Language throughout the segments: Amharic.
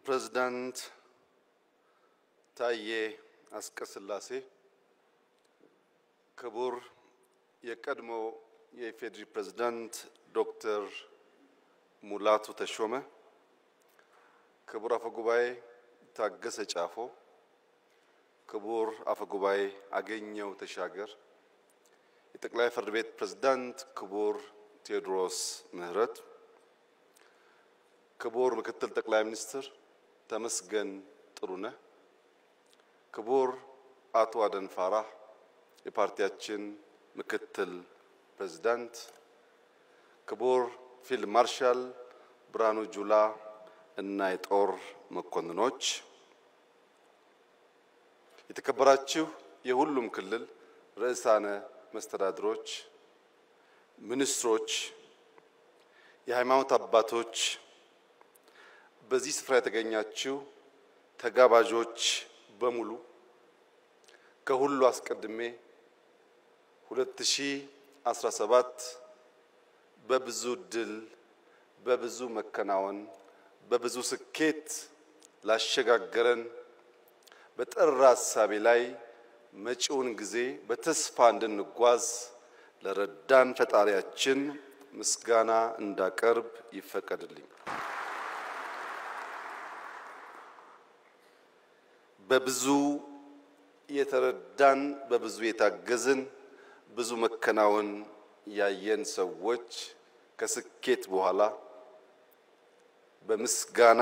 ፕሬዝዳንት ታዬ አስቀስላሴ ክቡር የቀድሞ የኢፌዴሪ ፕሬዝዳንት ዶክተር ሙላቱ ተሾመ ክቡር አፈጉባኤ ታገሰ ጫፎ ክቡር አፈጉባኤ አገኘው ተሻገር የጠቅላይ ፍርድ ቤት ፕሬዝዳንት ክቡር ቴዎድሮስ ምህረት ክቡር ምክትል ጠቅላይ ሚኒስትር ተመስገን ጥሩነህ ክቡር አቶ አደን ፋራህ የፓርቲያችን ምክትል ፕሬዝዳንት ክቡር ፊልድ ማርሻል ብርሃኑ ጁላ እና የጦር መኮንኖች የተከበራችሁ የሁሉም ክልል ርዕሳነ መስተዳድሮች ሚኒስትሮች የሃይማኖት አባቶች በዚህ ስፍራ የተገኛችሁ ተጋባዦች በሙሉ ከሁሉ አስቀድሜ 2017 በብዙ ድል በብዙ መከናወን በብዙ ስኬት ላሸጋገረን በጠራ ሐሳቤ ላይ መጪውን ጊዜ በተስፋ እንድንጓዝ ለረዳን ፈጣሪያችን ምስጋና እንዳቀርብ ይፈቀድልኝ። በብዙ የተረዳን በብዙ የታገዝን ብዙ መከናወን ያየን ሰዎች ከስኬት በኋላ በምስጋና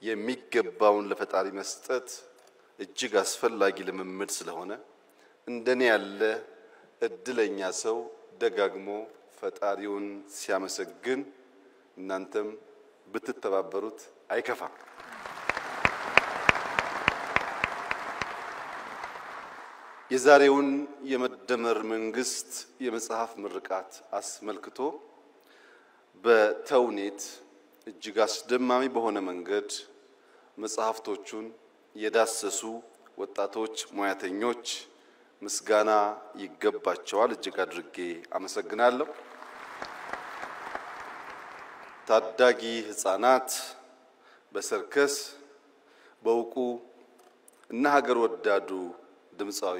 የሚገባውን ለፈጣሪ መስጠት እጅግ አስፈላጊ ልምምድ ስለሆነ እንደኔ ያለ እድለኛ ሰው ደጋግሞ ፈጣሪውን ሲያመሰግን እናንተም ብትተባበሩት አይከፋም። የዛሬውን የመደመር መንግስት የመጽሐፍ ምርቃት አስመልክቶ በተውኔት እጅግ አስደማሚ በሆነ መንገድ መጽሐፍቶቹን የዳሰሱ ወጣቶች ሙያተኞች ምስጋና ይገባቸዋል። እጅግ አድርጌ አመሰግናለሁ። ታዳጊ ህፃናት በሰርከስ በውቁ እና ሀገር ወዳዱ ድምጻዊ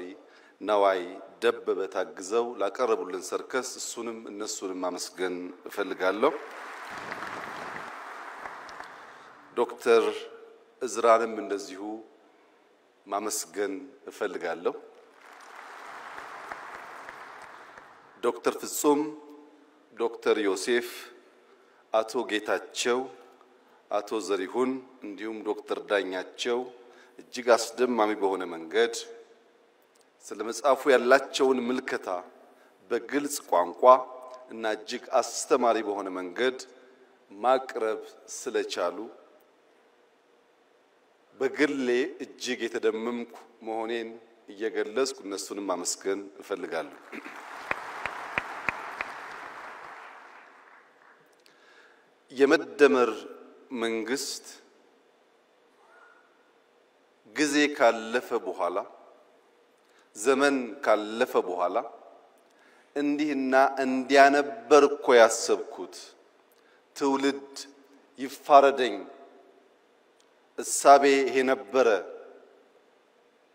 ነዋይ ደበበ ታግዘው ላቀረቡልን ሰርከስ እሱንም እነሱንም ማመስገን እፈልጋለሁ። ዶክተር እዝራንም እንደዚሁ ማመስገን እፈልጋለሁ። ዶክተር ፍጹም፣ ዶክተር ዮሴፍ፣ አቶ ጌታቸው፣ አቶ ዘሪሁን እንዲሁም ዶክተር ዳኛቸው እጅግ አስደማሚ በሆነ መንገድ ስለመጽሐፉ ያላቸውን ምልከታ በግልጽ ቋንቋ እና እጅግ አስተማሪ በሆነ መንገድ ማቅረብ ስለቻሉ በግሌ እጅግ የተደመምኩ መሆኔን እየገለጽኩ እነሱንም ማመስገን እፈልጋለሁ። የመደመር መንግስት ጊዜ ካለፈ በኋላ ዘመን ካለፈ በኋላ እንዲህና እንዲያነበር እኮ ያሰብኩት ትውልድ ይፋረደኝ እሳቤ ይሄ ነበረ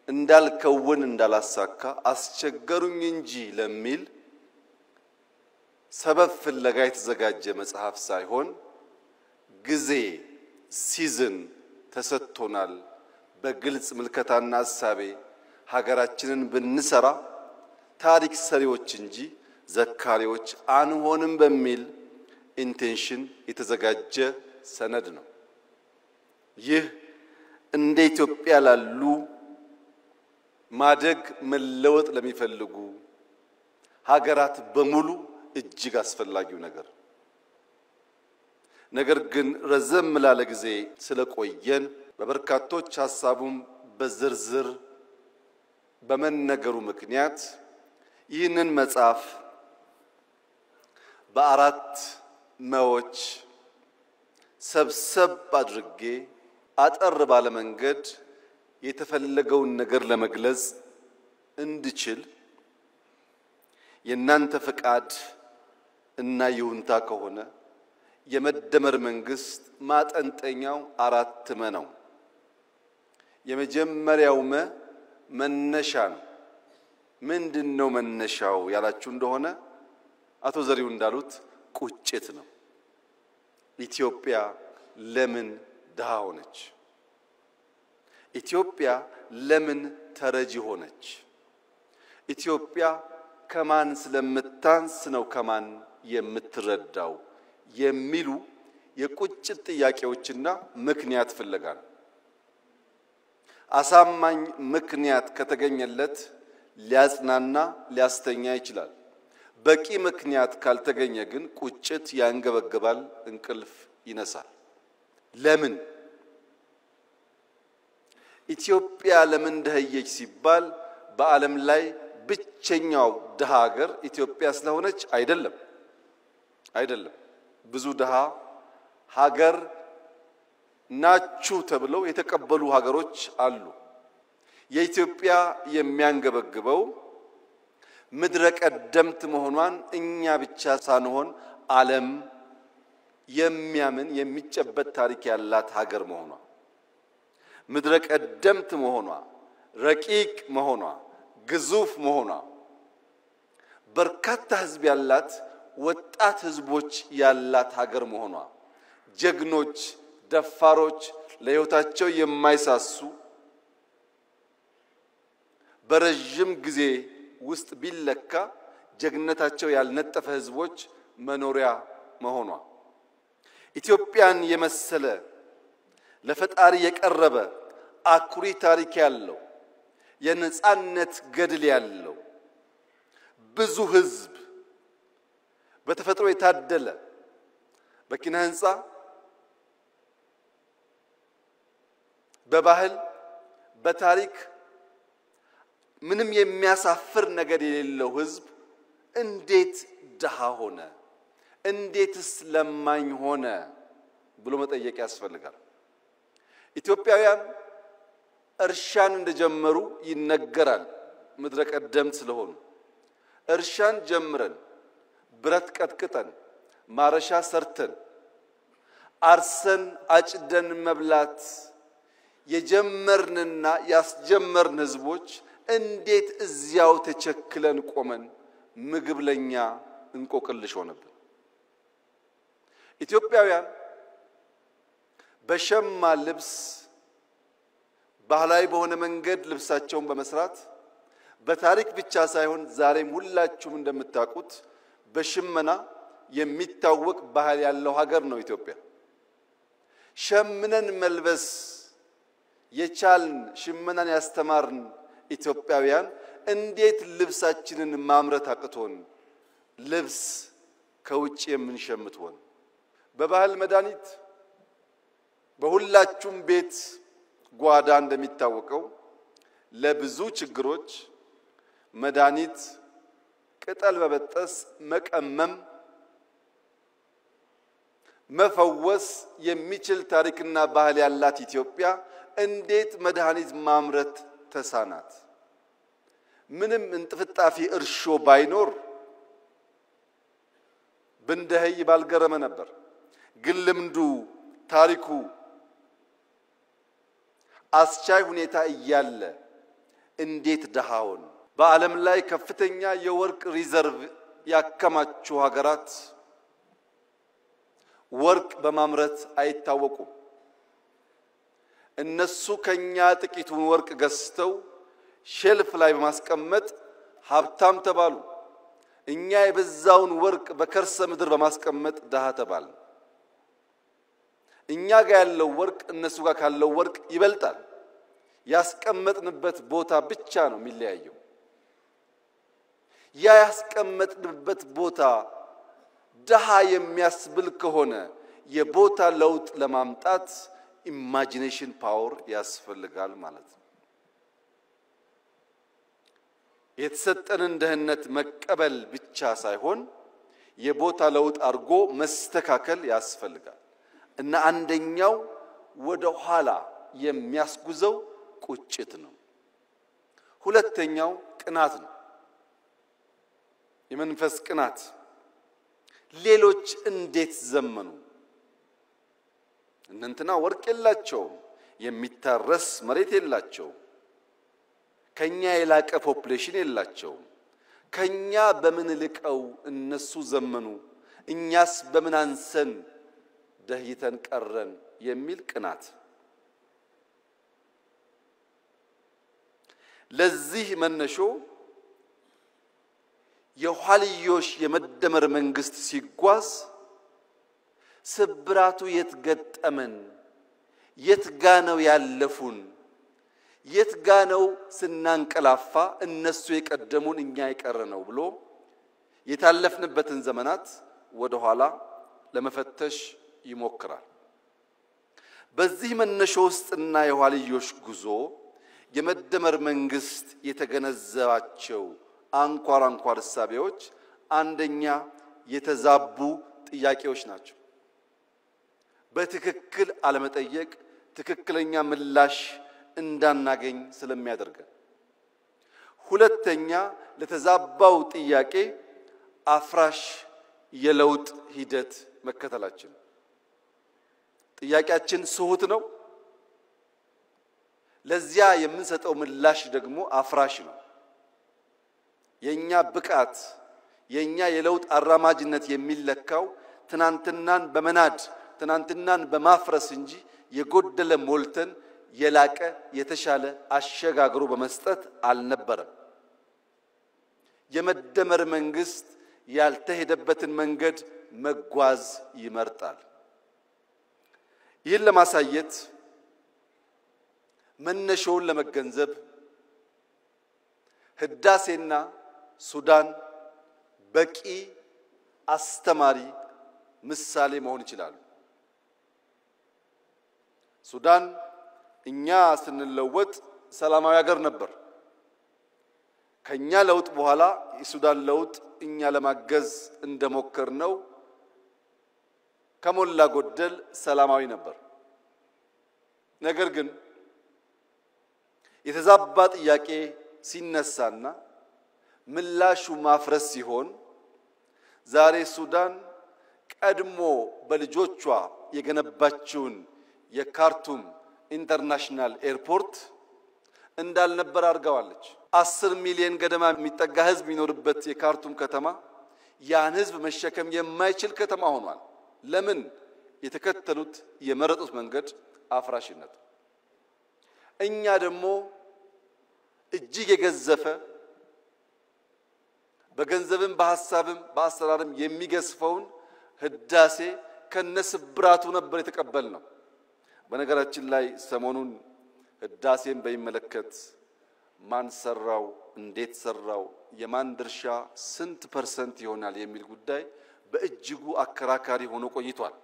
እንዳልከውን እንዳላሳካ አስቸገሩኝ እንጂ ለሚል ሰበብ ፍለጋ የተዘጋጀ መጽሐፍ ሳይሆን ጊዜ ሲዝን ተሰጥቶናል በግልጽ ምልከታና ሐሳቤ ሀገራችንን ብንሰራ ታሪክ ሰሪዎች እንጂ ዘካሪዎች አንሆንም በሚል ኢንቴንሽን የተዘጋጀ ሰነድ ነው። ይህ እንደ ኢትዮጵያ ላሉ ማደግ መለወጥ ለሚፈልጉ ሀገራት በሙሉ እጅግ አስፈላጊው ነገር ግን ረዘም ላለ ጊዜ ስለቆየን በበርካቶች ሐሳቡም በዝርዝር በመነገሩ ምክንያት ይህንን መጽሐፍ በአራት መዎች ሰብሰብ አድርጌ አጠር ባለ መንገድ የተፈለገውን ነገር ለመግለጽ እንድችል የናንተ ፍቃድ እና ይሁንታ ከሆነ የመደመር መንግስት ማጠንጠኛው አራት ነው። የመጀመሪያው መነሻ ነው። ምንድነው መነሻው ያላችሁ እንደሆነ አቶ ዘሪው እንዳሉት ቁጭት ነው። ኢትዮጵያ ለምን ድሃ ሆነች? ኢትዮጵያ ለምን ተረጂ ሆነች? ኢትዮጵያ ከማን ስለምታንስ ነው ከማን የምትረዳው የሚሉ የቁጭት ጥያቄዎችና ምክንያት ፍለጋ ነው። አሳማኝ ምክንያት ከተገኘለት ሊያጽናና ሊያስተኛ ይችላል። በቂ ምክንያት ካልተገኘ ግን ቁጭት ያንገበግባል፣ እንቅልፍ ይነሳል። ለምን ኢትዮጵያ ለምን ደህየች ሲባል በዓለም ላይ ብቸኛው ድሃ ሀገር ኢትዮጵያ ስለሆነች አይደለም። ብዙ ድሃ ሀገር ናችሁ ተብለው የተቀበሉ ሀገሮች አሉ። የኢትዮጵያ የሚያንገበግበው ምድረ ቀደምት መሆኗን እኛ ብቻ ሳንሆን ዓለም የሚያምን የሚጨበት ታሪክ ያላት ሀገር መሆኗ፣ ምድረ ቀደምት መሆኗ፣ ረቂቅ መሆኗ፣ ግዙፍ መሆኗ፣ በርካታ ህዝብ ያላት ወጣት ህዝቦች ያላት ሀገር መሆኗ፣ ጀግኖች ደፋሮች ለህይወታቸው የማይሳሱ በረጅም ጊዜ ውስጥ ቢለካ ጀግነታቸው ያልነጠፈ ህዝቦች መኖሪያ መሆኗ፣ ኢትዮጵያን የመሰለ ለፈጣሪ የቀረበ አኩሪ ታሪክ ያለው የነጻነት ገድል ያለው ብዙ ህዝብ በተፈጥሮ የታደለ በኪነ ህንጻ በባህል በታሪክ ምንም የሚያሳፍር ነገር የሌለው ህዝብ እንዴት ድሃ ሆነ? እንዴትስ ለማኝ ሆነ ብሎ መጠየቅ ያስፈልጋል። ኢትዮጵያውያን እርሻን እንደጀመሩ ይነገራል። ምድረ ቀደምት ስለሆኑ እርሻን ጀምረን ብረት ቀጥቅጠን ማረሻ ሰርተን አርሰን አጭደን መብላት የጀመርንና ያስጀመርን ህዝቦች እንዴት እዚያው ተቸክለን ቆመን ምግብ ለኛ እንቆቅልሽ ሆነብን? ኢትዮጵያውያን በሸማ ልብስ ባህላዊ በሆነ መንገድ ልብሳቸውን በመስራት በታሪክ ብቻ ሳይሆን ዛሬም ሁላችሁም እንደምታውቁት በሽመና የሚታወቅ ባህል ያለው ሀገር ነው ኢትዮጵያ። ሸምነን መልበስ የቻልን ሽመናን ያስተማርን ኢትዮጵያውያን እንዴት ልብሳችንን ማምረት አቅቶን ልብስ ከውጭ የምንሸምት ሆነ? በባህል መድኃኒት በሁላችሁም ቤት ጓዳ እንደሚታወቀው ለብዙ ችግሮች መድኃኒት ቅጠል በበጠስ መቀመም መፈወስ የሚችል ታሪክና ባህል ያላት ኢትዮጵያ እንዴት መድኃኒት ማምረት ተሳናት? ምንም እንጥፍጣፊ እርሾ ባይኖር ብንደህይ ባልገረመ ነበር። ግን ልምዱ ታሪኩ አስቻይ ሁኔታ እያለ እንዴት ደሃውን በዓለም ላይ ከፍተኛ የወርቅ ሪዘርቭ ያከማቹ ሀገራት ወርቅ በማምረት አይታወቁም። እነሱ ከኛ ጥቂቱን ወርቅ ገዝተው ሼልፍ ላይ በማስቀመጥ ሀብታም ተባሉ። እኛ የበዛውን ወርቅ በከርሰ ምድር በማስቀመጥ ደሃ ተባል። እኛ ጋር ያለው ወርቅ እነሱ ጋር ካለው ወርቅ ይበልጣል። ያስቀመጥንበት ቦታ ብቻ ነው የሚለያየው። ያ ያስቀመጥንበት ቦታ ደሃ የሚያስብል ከሆነ የቦታ ለውጥ ለማምጣት ኢማጂኔሽን ፓወር ያስፈልጋል ማለት ነው። የተሰጠንን ደህንነት መቀበል ብቻ ሳይሆን የቦታ ለውጥ አድርጎ መስተካከል ያስፈልጋል እና አንደኛው ወደ ኋላ የሚያስጉዘው ቁጭት ነው። ሁለተኛው ቅናት ነው። የመንፈስ ቅናት ሌሎች እንዴት ዘመኑ? እነንትና ወርቅ የላቸውም፣ የሚታረስ መሬት የላቸውም፣ ከኛ የላቀ ፖፑሌሽን የላቸውም። ከኛ በምን ልቀው እነሱ ዘመኑ? እኛስ በምን አንሰን ደህይተን ቀረን? የሚል ቅናት። ለዚህ መነሾ የኋልዮሽ የመደመር መንግስት ሲጓዝ ስብራቱ የትገጠመን የትጋነው ያለፉን የትጋነው ስናንቀላፋ እነሱ የቀደሙን እኛ የቀረነው ብሎ የታለፍንበትን ዘመናት ወደ ኋላ ለመፈተሽ ይሞክራል። በዚህ መነሾ ውስጥና የኋልዮሽ ጉዞ የመደመር መንግስት የተገነዘባቸው አንኳር እሳቤዎች አንደኛ የተዛቡ ጥያቄዎች ናቸው። በትክክል አለመጠየቅ ትክክለኛ ምላሽ እንዳናገኝ ስለሚያደርገን። ሁለተኛ ለተዛባው ጥያቄ አፍራሽ የለውጥ ሂደት መከተላችን። ጥያቄያችን ስሁት ነው፣ ለዚያ የምንሰጠው ምላሽ ደግሞ አፍራሽ ነው። የኛ ብቃት የኛ የለውጥ አራማጅነት የሚለካው ትናንትናን በመናድ ትናንትናን በማፍረስ እንጂ የጎደለ ሞልተን የላቀ የተሻለ አሸጋግሮ በመስጠት አልነበረም። የመደመር መንግስት ያልተሄደበትን መንገድ መጓዝ ይመርጣል። ይህን ለማሳየት መነሾውን ለመገንዘብ ህዳሴና ሱዳን በቂ አስተማሪ ምሳሌ መሆን ይችላሉ። ሱዳን እኛ ስንለወጥ ሰላማዊ ሀገር ነበር። ከኛ ለውጥ በኋላ የሱዳን ለውጥ እኛ ለማገዝ እንደሞከርነው ከሞላ ጎደል ሰላማዊ ነበር። ነገር ግን የተዛባ ጥያቄ ሲነሳና ምላሹ ማፍረስ ሲሆን ዛሬ ሱዳን ቀድሞ በልጆቿ የገነባችውን የካርቱም ኢንተርናሽናል ኤርፖርት እንዳልነበር አድርጋዋለች። 10 ሚሊዮን ገደማ የሚጠጋ ህዝብ የሚኖርበት የካርቱም ከተማ ያን ህዝብ መሸከም የማይችል ከተማ ሆኗል። ለምን? የተከተሉት የመረጡት መንገድ አፍራሽነት። እኛ ደግሞ እጅግ የገዘፈ በገንዘብም በሐሳብም በአሰራርም የሚገስፈውን ህዳሴ ከነስብራቱ ነበር የተቀበልነው። በነገራችን ላይ ሰሞኑን ህዳሴን በሚመለከት ማን ሰራው፣ እንዴት ሰራው፣ የማን ድርሻ ስንት ፐርሰንት ይሆናል የሚል ጉዳይ በእጅጉ አከራካሪ ሆኖ ቆይቷል።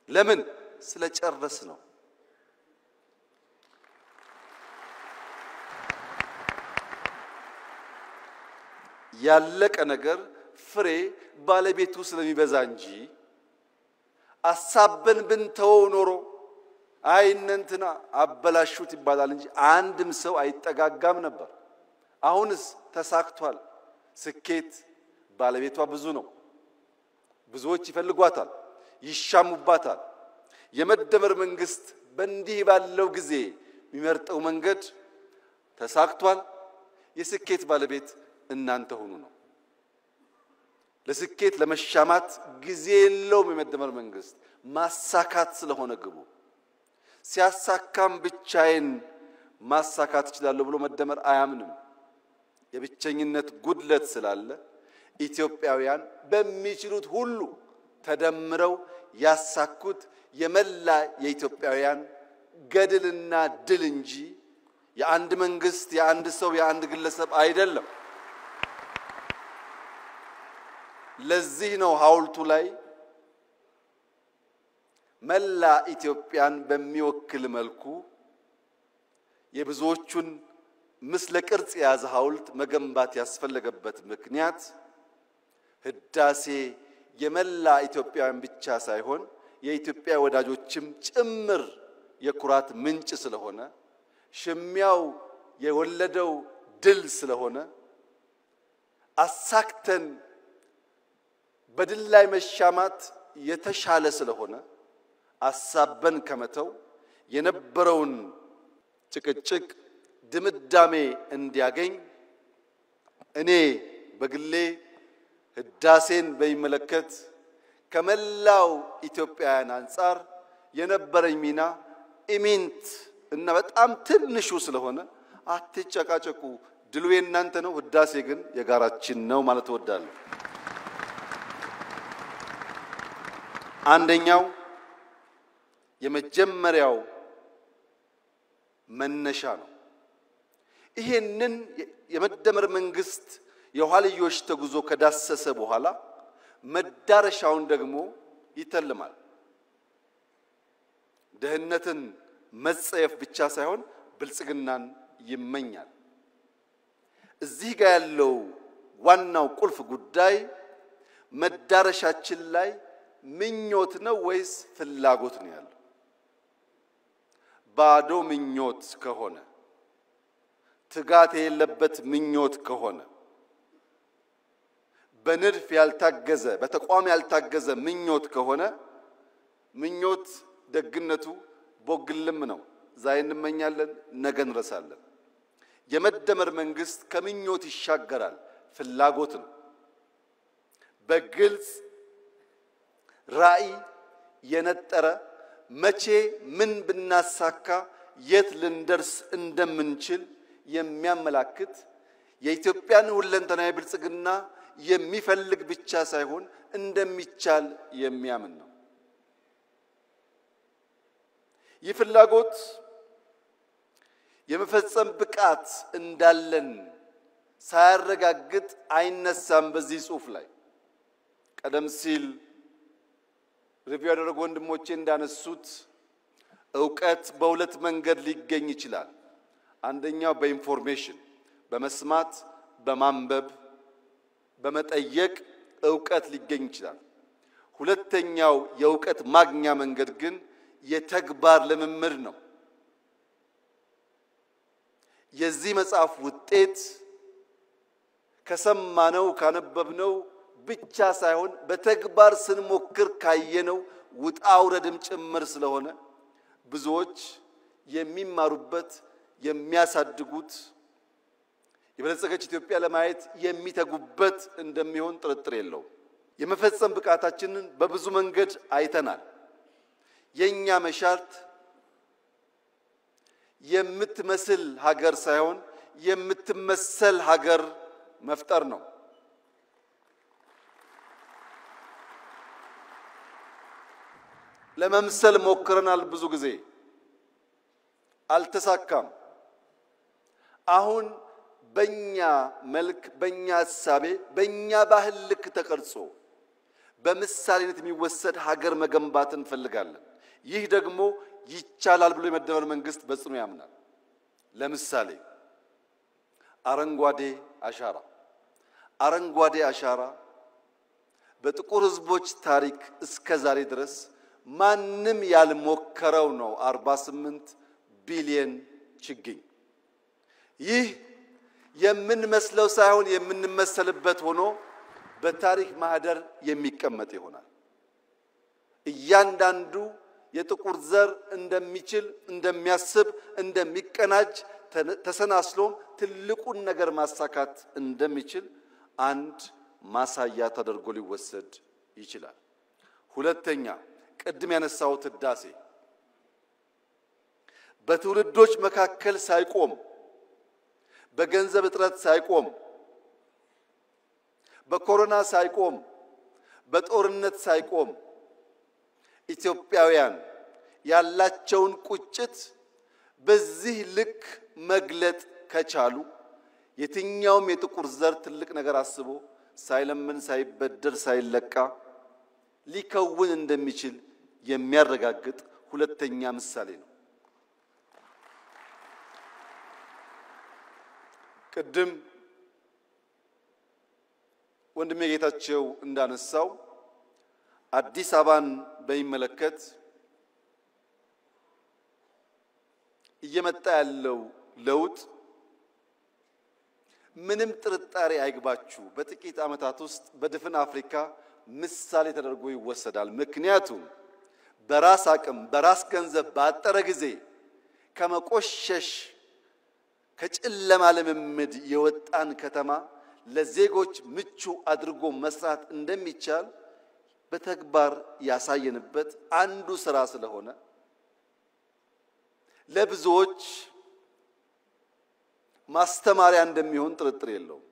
ለምን? ስለጨረስ ነው። ያለቀ ነገር ፍሬ ባለቤቱ ስለሚበዛ እንጂ አሳበን ብንተው ኖሮ አይነንትና አበላሹት ይባላል እንጂ አንድም ሰው አይጠጋጋም ነበር። አሁንስ ተሳክቷል። ስኬት ባለቤቷ ብዙ ነው። ብዙዎች ይፈልጓታል ይሻሙባታል የመደመር መንግስት በእንዲህ ባለው ጊዜ የሚመርጠው መንገድ ተሳክቷል የስኬት ባለቤት እናንተ ሆኑ ነው ለስኬት ለመሻማት ጊዜ የለውም የመደመር መንግስት ማሳካት ስለሆነ ግቡ ሲያሳካም ብቻዬን ማሳካት ይችላል ብሎ መደመር አያምንም የብቸኝነት ጉድለት ስላለ ኢትዮጵያውያን በሚችሉት ሁሉ ተደምረው ያሳኩት የመላ የኢትዮጵያውያን ገድልና ድል እንጂ የአንድ መንግስት የአንድ ሰው የአንድ ግለሰብ አይደለም ለዚህ ነው ሐውልቱ ላይ መላ ኢትዮጵያን በሚወክል መልኩ የብዙዎቹን ምስለ ቅርጽ የያዘ ሐውልት መገንባት ያስፈልገበት ምክንያት ህዳሴ የመላ ኢትዮጵያውያን ብቻ ሳይሆን የኢትዮጵያ ወዳጆችም ጭምር የኩራት ምንጭ ስለሆነ ሽሚያው የወለደው ድል ስለሆነ አሳክተን በድል ላይ መሻማት የተሻለ ስለሆነ አሳበን ከመተው የነበረውን ጭቅጭቅ ድምዳሜ እንዲያገኝ እኔ በግሌ ህዳሴን በሚመለከት ከመላው ኢትዮጵያውያን አንፃር የነበረኝ ሚና ኢሚንት እና በጣም ትንሹ ስለሆነ አትጨቃጨቁ ድሉ የናንተ ነው ህዳሴ ግን የጋራችን ነው ማለት ወዳለሁ አንደኛው የመጀመሪያው መነሻ ነው ይሄንን የመደመር መንግስት የኋልዮሽ ተጉዞ ከዳሰሰ በኋላ መዳረሻውን ደግሞ ይተልማል ደህነትን መጸየፍ ብቻ ሳይሆን ብልጽግናን ይመኛል እዚህ ጋር ያለው ዋናው ቁልፍ ጉዳይ መዳረሻችን ላይ ምኞት ነው ወይስ ፍላጎት ነው ያለው ባዶ ምኞት ከሆነ ትጋት የሌለበት ምኞት ከሆነ በንድፍ ያልታገዘ በተቋም ያልታገዘ ምኞት ከሆነ ምኞት ደግነቱ ቦግልም ነው ዛሬ እንመኛለን ነገ እንረሳለን የመደመር መንግስት ከምኞት ይሻገራል ፍላጎት ነው በግልጽ ራዕይ የነጠረ መቼ ምን ብናሳካ የት ልንደርስ እንደምንችል የሚያመላክት የኢትዮጵያን ሁለንተናዊ ብልጽግና የሚፈልግ ብቻ ሳይሆን እንደሚቻል የሚያምን ነው ይፍላጎት የመፈጸም ብቃት እንዳለን ሳያረጋግጥ አይነሳም በዚህ ጽሑፍ ላይ ቀደም ሲል ሪቪው ያደረጉ ወንድሞቼ እንዳነሱት ዕውቀት በሁለት መንገድ ሊገኝ ይችላል አንደኛው በኢንፎርሜሽን በመስማት በማንበብ በመጠየቅ ዕውቀት ሊገኝ ይችላል ሁለተኛው የዕውቀት ማግኛ መንገድ ግን የተግባር ልምምድ ነው የዚህ መጽሐፍ ውጤት ከሰማነው ካነበብነው ብቻ ሳይሆን በተግባር ስንሞክር ካየነው ውጣውረድም ጭምር ስለሆነ ብዙዎች የሚማሩበት የሚያሳድጉት የበለጸገች ኢትዮጵያ ለማየት የሚተጉበት እንደሚሆን ጥርጥር የለው የመፈጸም ብቃታችንን በብዙ መንገድ አይተናል የኛ መሻት የምትመስል ሀገር ሳይሆን የምትመሰል ሀገር መፍጠር ነው ለመምሰል ሞክረናል ብዙ ጊዜ አልተሳካም አሁን በእኛ መልክ በእኛ ሐሳቤ በእኛ ባህል ልክ ተቀርጾ በምሳሌነት የሚወሰድ ሀገር መገንባት እንፈልጋለን ይህ ደግሞ ይቻላል ብሎ የመደመር መንግስት በጽኑ ያምናል ለምሳሌ አረንጓዴ አሻራ በጥቁር ህዝቦች ታሪክ እስከ ዛሬ ድረስ ማንም ያልሞከረው ነው 48 ቢሊዮን ችግኝ ይህ የምንመስለው ሳይሆን የምንመሰልበት ሆኖ በታሪክ ማህደር የሚቀመጥ ይሆናል። እያንዳንዱ የጥቁር ዘር እንደሚችል እንደሚያስብ እንደሚቀናጅ ተሰናስሎም ትልቁን ነገር ማሳካት እንደሚችል አንድ ማሳያ ተደርጎ ሊወሰድ ይችላል። ሁለተኛ ቅድም ያነሳሁት ህዳሴ በትውልዶች መካከል ሳይቆም በገንዘብ እጥረት ሳይቆም በኮሮና ሳይቆም በጦርነት ሳይቆም ኢትዮጵያውያን ያላቸውን ቁጭት በዚህ ልክ መግለጥ ከቻሉ የትኛውም የጥቁር ዘር ትልቅ ነገር አስቦ ሳይለምን ሳይበደር ሳይለቃ ሊከውን እንደሚችል የሚያረጋግጥ ሁለተኛ ምሳሌ ነው። ቅድም ወንድሜ ጌታቸው እንዳነሳው አዲስ አበባን በሚመለከት እየመጣ ያለው ለውጥ ምንም ጥርጣሬ አይግባችሁ በጥቂት ዓመታት ውስጥ በድፍን አፍሪካ ምሳሌ ተደርጎ ይወሰዳል። ምክንያቱም በራስ አቅም በራስ ገንዘብ ባጠረ ጊዜ ከመቆሸሽ ከጨለማ ልምምድ የወጣን ከተማ ለዜጎች ምቹ አድርጎ መስራት እንደሚቻል በተግባር ያሳየንበት አንዱ ስራ ስለሆነ ለብዙዎች ማስተማሪያ እንደሚሆን ጥርጥር የለውም።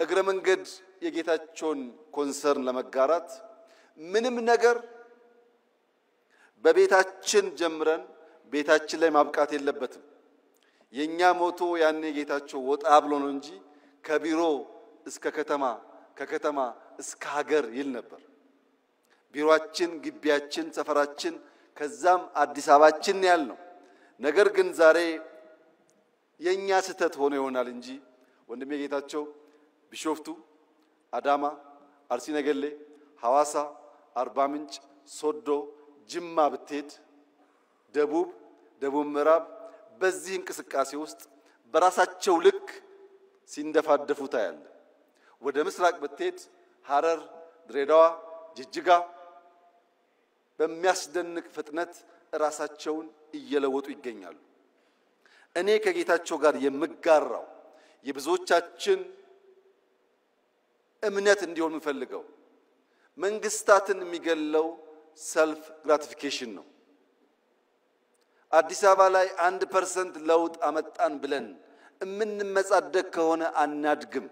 እግረ መንገድ የጌታቸውን ኮንሰርን ለመጋራት ምንም ነገር በቤታችን ጀምረን ቤታችን ላይ ማብቃት የለበትም። የኛ ሞቶ ያኔ ጌታቸው ወጣ ብሎ ነው እንጂ ከቢሮ እስከ ከተማ ከከተማ እስከ ሀገር ይል ነበር። ቢሮአችን ግቢያችን ሰፈራችን ከዛም አዲስ አበባችን ያልነው ነገር ግን ዛሬ የኛ ስተት ሆኖ ይሆናል እንጂ ወንድሜ ጌታቸው ቢሾፍቱ አዳማ አርሲ ነገሌ ሐዋሳ አርባ ምንጭ ሶዶ ጅማ ብትሄድ ደቡብ ምዕራብ በዚህ እንቅስቃሴ ውስጥ በራሳቸው ልክ ሲንደፋደፉ ታያለ። ወደ ምስራቅ ብትሄድ ሐረር ድሬዳዋ ጅጅጋ በሚያስደንቅ ፍጥነት ራሳቸውን እየለወጡ ይገኛሉ። እኔ ከጌታቸው ጋር የምጋራው የብዙዎቻችን እምነት እንዲሆን የምፈልገው መንግስታትን የሚገለው ሰልፍ ግራቲፊኬሽን ነው። አዲስ አበባ ላይ 1% ለውጥ አመጣን ብለን እምንመጻደቅ ከሆነ አናድግም።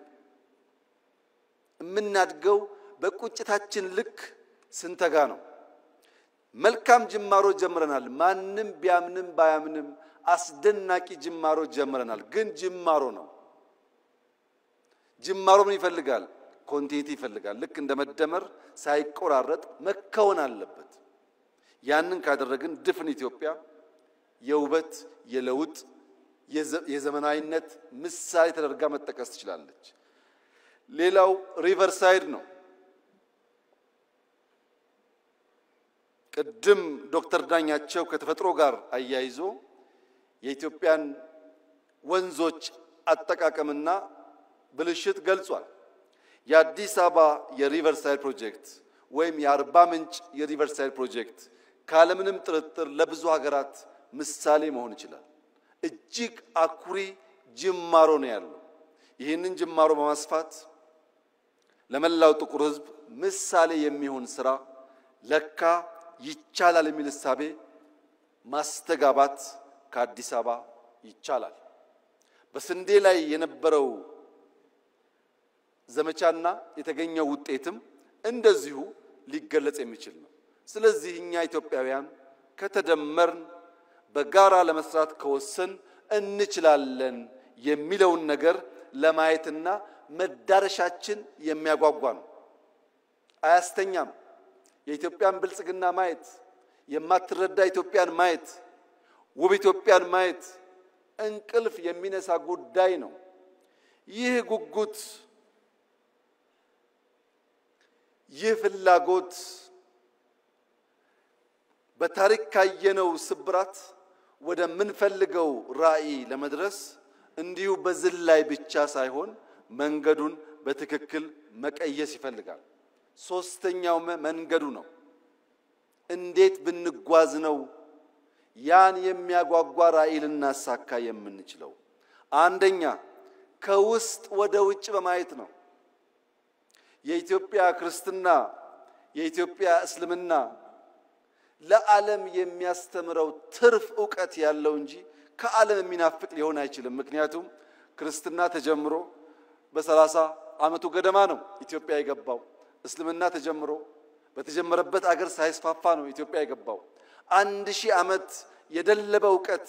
እምናድገው በቁጭታችን ልክ ስንተጋ ነው። መልካም ጅማሮ ጀምረናል። ማንም ቢያምንም ባያምንም አስደናቂ ጅማሮ ጀምረናል። ግን ጅማሮ ነው። ጅማሮ ምን ይፈልጋል? ኮንቲኒቲ ይፈልጋል። ልክ እንደመደመር ሳይቆራረጥ መከወን አለበት። ያንን ካደረግን ድፍን ኢትዮጵያ የውበት የለውጥ የዘመናዊነት ምሳሌ ተደርጋ መጠቀስ ትችላለች። ሌላው ሪቨርሳይድ ነው። ቅድም ዶክተር ዳኛቸው ከተፈጥሮ ጋር አያይዞ የኢትዮጵያን ወንዞች አጠቃቀምና ብልሽት ገልጿል። የአዲስ አበባ የሪቨርሳይድ ፕሮጀክት ወይም የአርባ ምንጭ የሪቨርሳይድ ፕሮጀክት ካለምንም ጥርጥር ለብዙ ሀገራት ምሳሌ መሆን ይችላል። እጅግ አኩሪ ጅማሮ ነው ያለው። ይህንን ጅማሮ በማስፋት ለመላው ጥቁር ሕዝብ ምሳሌ የሚሆን ስራ ለካ ይቻላል የሚል እሳቤ ማስተጋባት ከአዲስ አበባ ይቻላል። በስንዴ ላይ የነበረው ዘመቻና የተገኘው ውጤትም እንደዚሁ ሊገለጽ የሚችል ነው። ስለዚህ እኛ ኢትዮጵያውያን ከተደመርን በጋራ ለመስራት ከወሰን እንችላለን የሚለውን ነገር ለማየትና መዳረሻችን የሚያጓጓ ነው። አያስተኛም። የኢትዮጵያን ብልጽግና ማየት የማትረዳ ኢትዮጵያን ማየት ውብ ኢትዮጵያን ማየት እንቅልፍ የሚነሳ ጉዳይ ነው። ይህ ጉጉት ይህ ፍላጎት በታሪክ ካየነው ስብራት ወደ ምንፈልገው ራዕይ ለመድረስ እንዲሁ በዝላይ ብቻ ሳይሆን መንገዱን በትክክል መቀየስ ይፈልጋል። ሶስተኛው መንገዱ ነው። እንዴት ብንጓዝ ነው ያን የሚያጓጓ ራዕይ ልናሳካ የምንችለው? አንደኛ ከውስጥ ወደ ውጭ በማየት ነው። የኢትዮጵያ ክርስትና የኢትዮጵያ እስልምና ለዓለም የሚያስተምረው ትርፍ ዕውቀት ያለው እንጂ ከዓለም የሚናፍቅ ሊሆን አይችልም። ምክንያቱም ክርስትና ተጀምሮ በ30 ዓመቱ ገደማ ነው ኢትዮጵያ የገባው። እስልምና ተጀምሮ በተጀመረበት አገር ሳይስፋፋ ነው ኢትዮጵያ የገባው። 1000 ዓመት የደለበ ዕውቀት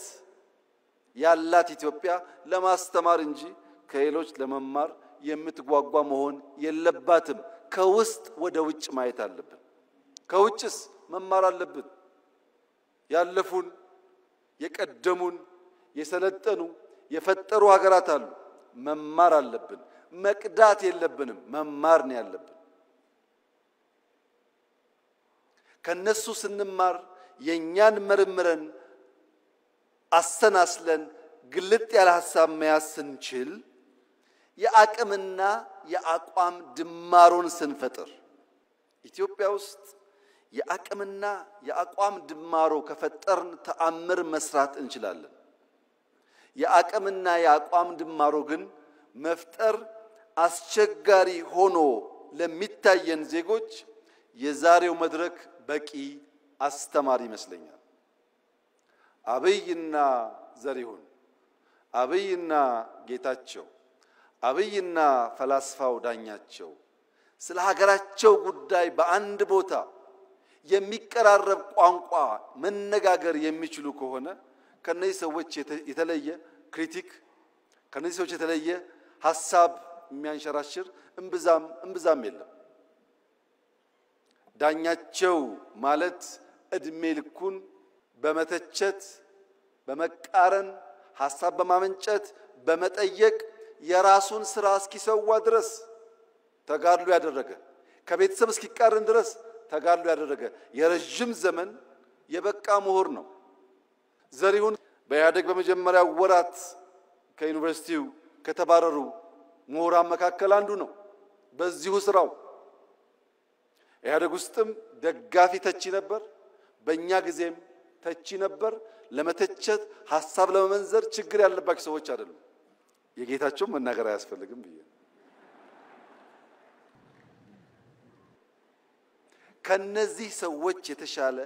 ያላት ኢትዮጵያ ለማስተማር እንጂ ከሌሎች ለመማር የምትጓጓ መሆን የለባትም። ከውስጥ ወደ ውጭ ማየት አለብን። ከውጭስ መማር አለብን። ያለፉን የቀደሙን የሰለጠኑ የፈጠሩ ሀገራት አሉ። መማር አለብን። መቅዳት የለብንም። መማር ነው ያለብን። ከነሱ ስንማር የኛን መርምረን አሰናስለን ግልጥ ያለ ሐሳብ መያዝ ስንችል የአቅምና የአቋም ድማሮን ስንፈጥር ኢትዮጵያ ውስጥ የአቅምና የአቋም ድማሮ ከፈጠርን ተአምር መስራት እንችላለን። የአቅምና የአቋም ድማሮ ግን መፍጠር አስቸጋሪ ሆኖ ለሚታየን ዜጎች የዛሬው መድረክ በቂ አስተማሪ ይመስለኛል። አብይና ዘሪሁን፣ አብይና ጌታቸው፣ አብይና ፈላስፋው ዳኛቸው ስለ ሀገራቸው ጉዳይ በአንድ ቦታ የሚቀራረብ ቋንቋ መነጋገር የሚችሉ ከሆነ ከነዚህ ሰዎች የተለየ ክሪቲክ ከነዚህ ሰዎች የተለየ ሐሳብ የሚያንሸራሽር እምብዛም የለም። ዳኛቸው ማለት እድሜ ልኩን በመተቸት በመቃረን ሐሳብ በማመንጨት በመጠየቅ የራሱን ስራ እስኪሰዋ ድረስ ተጋድሎ ያደረገ ከቤተሰብ እስኪቃረን ድረስ ተጋድሎ ያደረገ የረጅም ዘመን የበቃ ምሁር ነው። ዘሪሁን በኢህአዴግ በመጀመሪያ ወራት ከዩኒቨርሲቲው ከተባረሩ ምሁራን መካከል አንዱ ነው። በዚሁ ስራው ኢህአዴግ ውስጥም ደጋፊ ተቺ ነበር። በእኛ ጊዜም ተቺ ነበር። ለመተቸት ሐሳብ ለመመንዘር ችግር ያለባቸው ሰዎች አይደሉም። የጌታቸው መናገር አያስፈልግም ብዬ ከነዚህ ሰዎች የተሻለ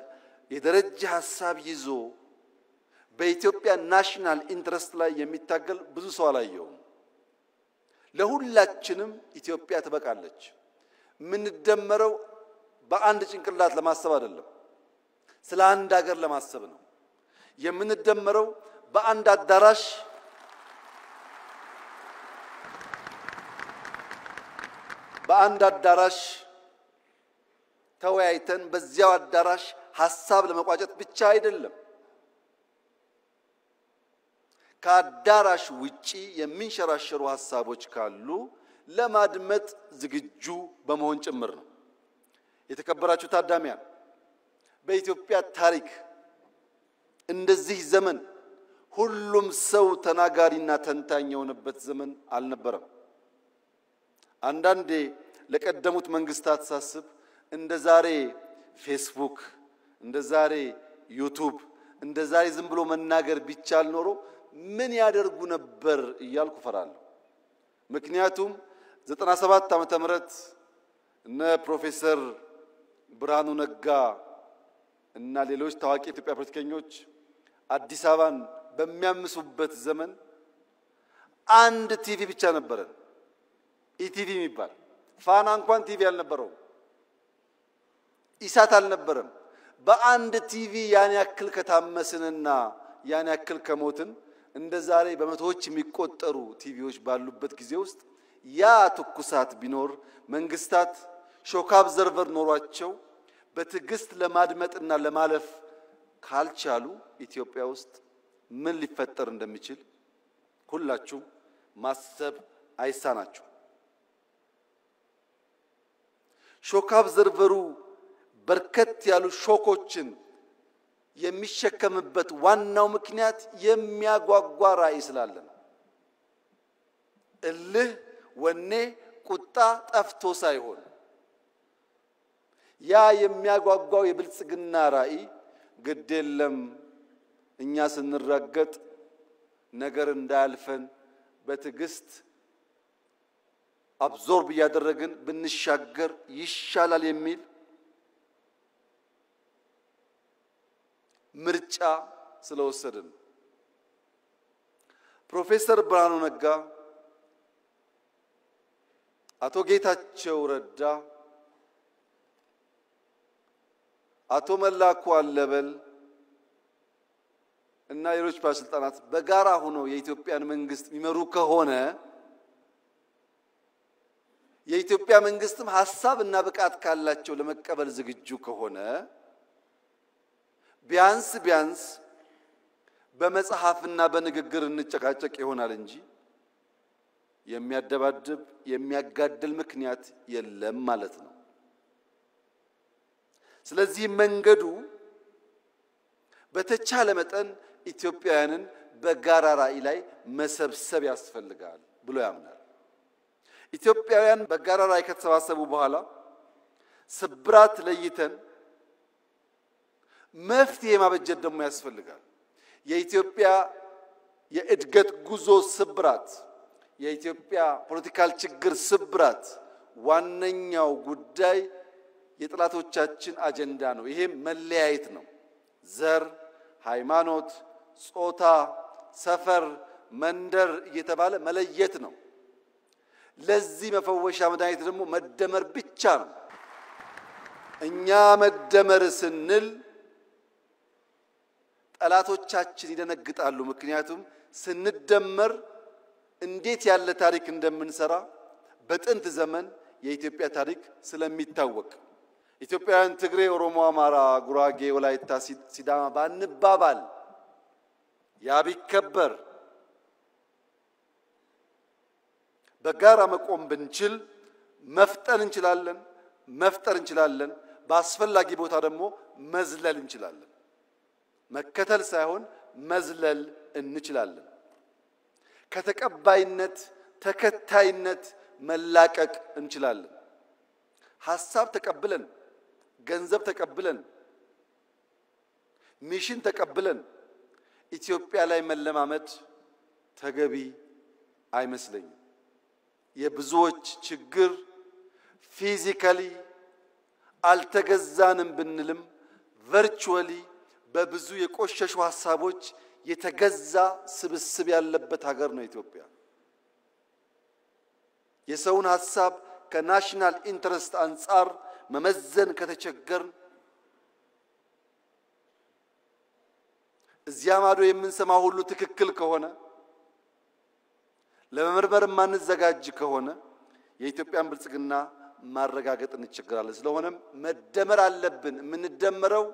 የደረጃ ሐሳብ ይዞ በኢትዮጵያ ናሽናል ኢንትረስት ላይ የሚታገል ብዙ ሰው አላየውም። ለሁላችንም ኢትዮጵያ ትበቃለች። ምን ደመረው በአንድ ጭንቅላት ለማሰብ አይደለም፣ ስለ አንድ ሀገር ለማሰብ ነው። የምንደመረው በአንድ አዳራሽ ተወያይተን በዚያው አዳራሽ ሐሳብ ለመቋጨት ብቻ አይደለም። ከአዳራሽ ውጪ የሚንሸራሸሩ ሐሳቦች ካሉ ለማድመጥ ዝግጁ በመሆን ጭምር ነው። የተከበራችሁ ታዳሚያን፣ በኢትዮጵያ ታሪክ እንደዚህ ዘመን ሁሉም ሰው ተናጋሪና ተንታኝ የሆነበት ዘመን አልነበረም። አንዳንዴ ለቀደሙት መንግስታት ሳስብ እንደዛሬ ፌስቡክ እንደዛሬ ዩቲዩብ እንደዛሬ ዝም ብሎ መናገር ቢቻል ኖሮ ምን ያደርጉ ነበር እያልኩ ፈራለሁ። ምክንያቱም 97 ዓመተ ምህረት እነ ፕሮፌሰር ብርሃኑ ነጋ እና ሌሎች ታዋቂ ኢትዮጵያ ፖለቲከኞች አዲስ አበባን በሚያምሱበት ዘመን አንድ ቲቪ ብቻ ነበረን፣ ኢቲቪ የሚባል። ፋና እንኳን ቲቪ አልነበረውም፣ ኢሳት አልነበረም። በአንድ ቲቪ ያን ያክል ከታመስንና ያን ያክል ከሞትን እንደዛሬ በመቶዎች የሚቆጠሩ ቲቪዎች ባሉበት ጊዜ ውስጥ ያ ትኩሳት ቢኖር መንግስታት ሾክ ኦብዘርቨር ኖሯቸው በትግስት ለማድመጥና ለማለፍ ካልቻሉ ኢትዮጵያ ውስጥ ምን ሊፈጠር እንደሚችል ሁላችሁም ማሰብ አይሳናችሁ። ሾክ ኦብዘርቨሩ በርከት ያሉ ሾኮችን የሚሸከምበት ዋናው ምክንያት የሚያጓጓ ራዕይ ስላለ ነው። እልህ፣ ወኔ፣ ቁጣ ጠፍቶ ሳይሆን ያ የሚያጓጓው የብልጽግና ራዕይ ግድ የለም እኛ ስንረገጥ ነገር እንዳያልፈን በትዕግስት አብዞርብ ያደረግን ብንሻገር ይሻላል የሚል ምርጫ ስለወሰድን ፕሮፌሰር ብርሃኑ ነጋ አቶ ጌታቸው ረዳ አቶ መላኩ አለበል እና ሌሎች ባለስልጣናት በጋራ ሆነው የኢትዮጵያን መንግስት የሚመሩ ከሆነ የኢትዮጵያ መንግስትም ሐሳብና ብቃት ካላቸው ለመቀበል ዝግጁ ከሆነ ቢያንስ በመጽሐፍና በንግግር እንጨቃጨቅ ይሆናል እንጂ የሚያደባድብ የሚያጋድል ምክንያት የለም ማለት ነው። ስለዚህ መንገዱ በተቻለ መጠን ኢትዮጵያውያንን በጋራ ራዕይ ላይ መሰብሰብ ያስፈልጋል ብሎ ያምናል። ኢትዮጵያውያን በጋራ ራዕይ ከተሰባሰቡ በኋላ ስብራት ለይተን መፍትሄ ማበጀት ደግሞ ያስፈልጋል። የኢትዮጵያ የእድገት ጉዞ ስብራት የኢትዮጵያ ፖለቲካል ችግር ስብራት ዋነኛው ጉዳይ የጥላቶቻችን አጀንዳ ነው። ይሄ መለያየት ነው። ዘር፣ ሃይማኖት፣ ጾታ፣ ሰፈር፣ መንደር እየተባለ መለየት ነው። ለዚህ መፈወሻ መድኃኒት ደግሞ መደመር ብቻ ነው። እኛ መደመር ስንል ጠላቶቻችን ይደነግጣሉ። ምክንያቱም ስንደመር እንዴት ያለ ታሪክ እንደምንሰራ በጥንት ዘመን የኢትዮጵያ ታሪክ ስለሚታወቅ ኢትዮጵያውያን ትግሬ፣ ኦሮሞ፣ አማራ፣ ጉራጌ፣ ወላይታ፣ ሲዳማ ባንባባል ያ ቢከበር በጋራ መቆም ብንችል መፍጠር እንችላለን። በአስፈላጊ ቦታ ደግሞ መዝለል እንችላለን። መከተል ሳይሆን መዝለል እንችላለን። ከተቀባይነት ተከታይነት መላቀቅ እንችላለን። ሐሳብ ተቀብለን ገንዘብ ተቀብለን ሚሽን ተቀብለን ኢትዮጵያ ላይ መለማመድ ተገቢ አይመስለኝም። የብዙዎች ችግር ፊዚካሊ አልተገዛንም ብንልም ቨርቹዋሊ በብዙ የቆሸሹ ሐሳቦች የተገዛ ስብስብ ያለበት ሀገር ነው ኢትዮጵያ። የሰውን ሐሳብ ከናሽናል ኢንተረስት አንፃር መመዘን ከተቸገርን እዚያ ማዶ የምንሰማው ሁሉ ትክክል ከሆነ ለመመርመር ማንዘጋጅ ከሆነ የኢትዮጵያን ብልጽግና ማረጋገጥ እንቸገራለን። ስለሆነም መደመር አለብን። የምንደመረው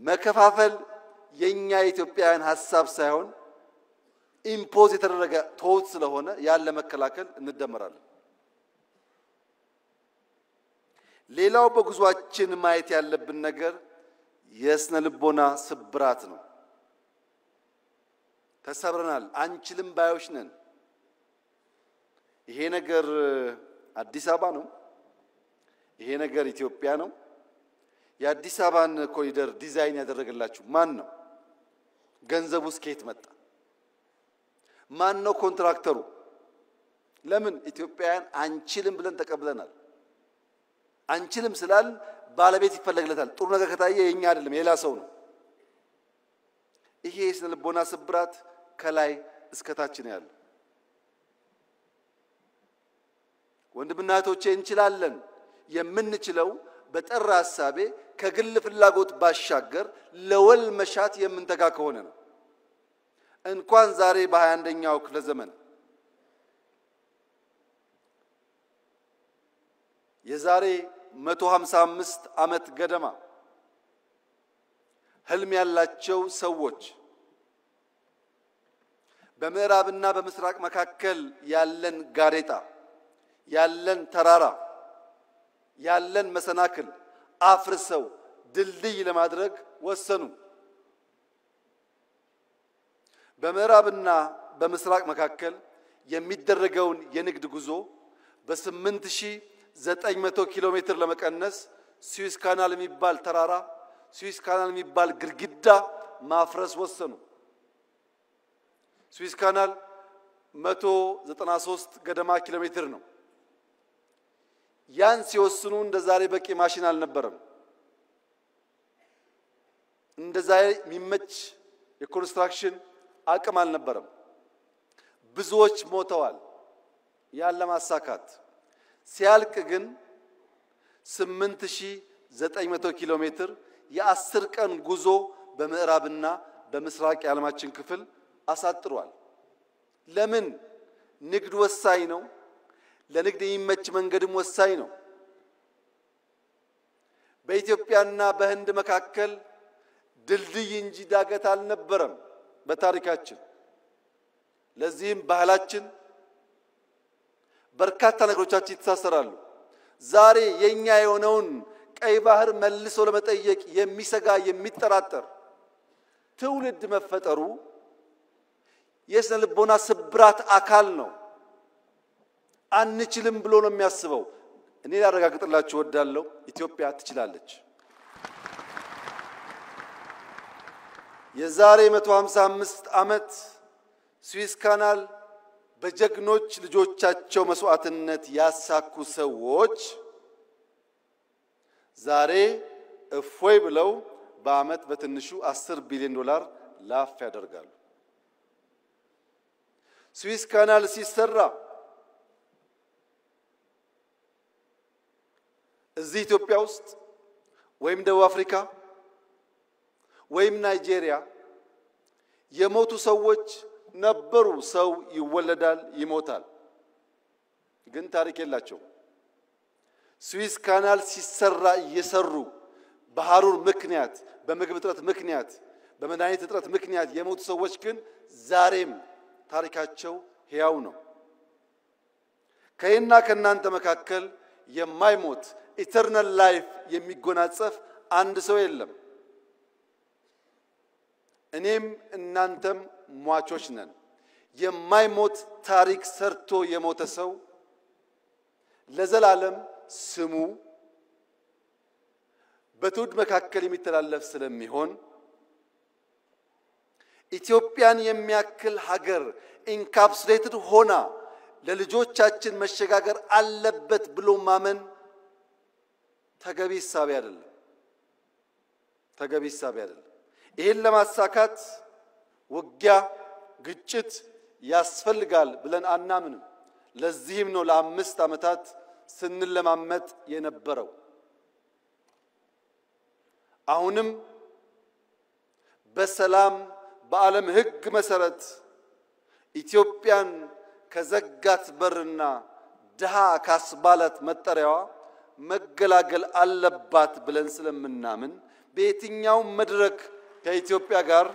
መከፋፈል የኛ የኢትዮጵያውያን ሐሳብ ሳይሆን ኢምፖዝ የተደረገ ቶት ስለሆነ ያለ መከላከል እንደመራለን። ሌላው በጉዟችን ማየት ያለብን ነገር የስነ ልቦና ስብራት ነው። ተሰብረናል፣ አንችልም ባዮች ነን። ይሄ ነገር አዲስ አበባ ነው፣ ይሄ ነገር ኢትዮጵያ ነው። የአዲስ አበባን ኮሪደር ዲዛይን ያደረገላችሁ ማን ነው? ገንዘቡስ ከየት መጣ? ማን ነው ኮንትራክተሩ? ለምን ኢትዮጵያውያን አንችልም ብለን ተቀብለናል። አንችልም ስላል ባለቤት ይፈለግለታል። ጥሩ ነገር ከታየ የኛ አይደለም የሌላ ሰው ነው። ይሄ የስነ ልቦና ስብራት ከላይ እስከታች ነው ያለው። ወንድምና እህቶቼ እንችላለን። የምንችለው በጠራ ሐሳቤ ከግል ፍላጎት ባሻገር ለወል መሻት የምንተጋ ከሆነ ነው። እንኳን ዛሬ በ21ኛው ክፍለ ዘመን የዛሬ 155 ዓመት ገደማ ህልም ያላቸው ሰዎች በምዕራብና በምስራቅ መካከል ያለን ጋሬጣ ያለን ተራራ ያለን መሰናክል አፍርሰው ድልድይ ለማድረግ ወሰኑ። በምዕራብና በምስራቅ መካከል የሚደረገውን የንግድ ጉዞ በ8900 ኪሎ ሜትር ለመቀነስ ስዊስ ካናል የሚባል ተራራ ስዊስ ካናል የሚባል ግድግዳ ማፍረስ ወሰኑ። ስዊስ ካናል 193 ገደማ ኪሎ ሜትር ነው። ያን ሲወስኑ እንደዛሬ በቂ ማሽን አልነበረም። እንደዛሬ የሚመች የኮንስትራክሽን አቅም አልነበረም። ብዙዎች ሞተዋል። ያን ለማሳካት ሲያልቅ ግን 8900 ኪሎ ሜትር የ10 ቀን ጉዞ በምዕራብና በምስራቅ የዓለማችን ክፍል አሳጥሯል። ለምን? ንግድ ወሳኝ ነው። ለንግድ የሚመች መንገድም ወሳኝ ነው። በኢትዮጵያና በህንድ መካከል ድልድይ እንጂ ዳገት አልነበረም በታሪካችን። ለዚህም ባህላችን በርካታ ነገሮቻችን ይተሳሰራሉ። ዛሬ የኛ የሆነውን ቀይ ባህር መልሶ ለመጠየቅ የሚሰጋ የሚጠራጠር ትውልድ መፈጠሩ የስነ ልቦና ስብራት አካል ነው። አንችልም ብሎ ነው የሚያስበው። እኔ ላረጋግጥላችሁ ወዳለሁ፣ ኢትዮጵያ ትችላለች። የዛሬ 155 ዓመት ስዊስ ካናል በጀግኖች ልጆቻቸው መስዋዕትነት ያሳኩ ሰዎች ዛሬ እፎይ ብለው በአመት በትንሹ 10 ቢሊዮን ዶላር ላፍ ያደርጋሉ። ስዊስ ካናል ሲሰራ እዚህ ኢትዮጵያ ውስጥ ወይም ደቡብ አፍሪካ ወይም ናይጄሪያ የሞቱ ሰዎች ነበሩ። ሰው ይወለዳል ይሞታል፣ ግን ታሪክ የላቸው። ስዊስ ካናል ሲሰራ እየሰሩ በሐሩር ምክንያት፣ በምግብ እጥረት ምክንያት፣ በመድኃኒት እጥረት ምክንያት የሞቱ ሰዎች ግን ዛሬም ታሪካቸው ሕያው ነው። ከእና ከናንተ መካከል የማይሞት ኢተርናል ላይፍ የሚጎናጸፍ አንድ ሰው የለም። እኔም እናንተም ሟቾች ነን። የማይሞት ታሪክ ሰርቶ የሞተ ሰው ለዘላለም ስሙ በትውልድ መካከል የሚተላለፍ ስለሚሆን ኢትዮጵያን የሚያክል ሀገር ኢንካፕሱሌትድ ሆና ለልጆቻችን መሸጋገር አለበት ብሎ ማመን ተገቢ ሐሳብ አይደለም። ተገቢ ሐሳብ አይደለም። ይሄን ለማሳካት ውጊያ፣ ግጭት ያስፈልጋል ብለን አናምንም። ለዚህም ነው ለ5 ዓመታት ስንለማመጥ የነበረው። አሁንም በሰላም በዓለም ሕግ መሰረት ኢትዮጵያን ከዘጋት በርና ድሃ ካስባላት መጠሪያዋ መገላገል አለባት ብለን ስለምናምን በየትኛው መድረክ ከኢትዮጵያ ጋር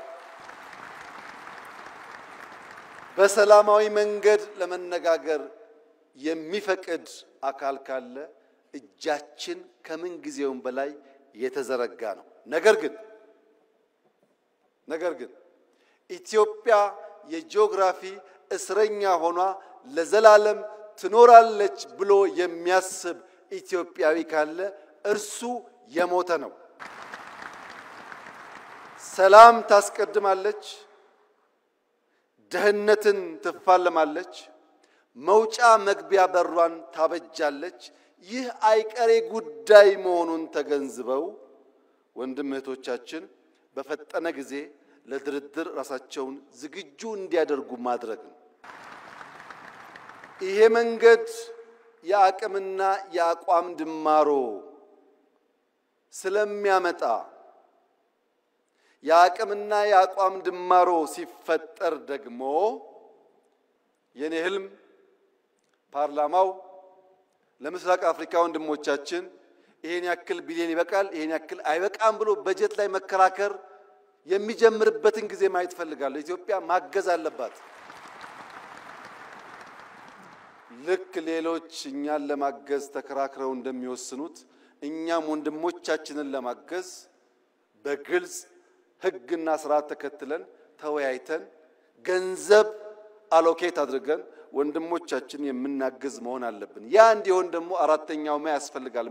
በሰላማዊ መንገድ ለመነጋገር የሚፈቅድ አካል ካለ እጃችን ከምን ጊዜውም በላይ የተዘረጋ ነው። ነገር ግን ኢትዮጵያ የጂኦግራፊ እስረኛ ሆኗ ለዘላለም ትኖራለች ብሎ የሚያስብ ኢትዮጵያዊ ካለ እርሱ የሞተ ነው። ሰላም ታስቀድማለች፣ ደህንነትን ትፋለማለች፣ መውጫ መግቢያ በሯን ታበጃለች። ይህ አይቀሬ ጉዳይ መሆኑን ተገንዝበው ወንድም እህቶቻችን በፈጠነ ጊዜ ለድርድር ራሳቸውን ዝግጁ እንዲያደርጉ ማድረግ ነው። ይሄ መንገድ የአቅምና የአቋም ድማሮ ስለሚያመጣ የአቅምና የአቋም ድማሮ ሲፈጠር ደግሞ የኔ ህልም ፓርላማው ለምስራቅ አፍሪካ ወንድሞቻችን ይሄን ያክል ቢሊዮን ይበቃል፣ ይሄን ያክል አይበቃም ብሎ በጀት ላይ መከራከር የሚጀምርበትን ጊዜ ማየት ፈልጋለሁ። ኢትዮጵያ ማገዝ አለባት። ልክ ሌሎች እኛን ለማገዝ ተከራክረው እንደሚወስኑት እኛም ወንድሞቻችንን ለማገዝ በግልጽ ህግና ስርዓት ተከትለን ተወያይተን ገንዘብ አሎኬት አድርገን ወንድሞቻችን የምናግዝ መሆን አለብን። ያ እንዲሆን ደግሞ አራተኛው ማ ያስፈልጋል።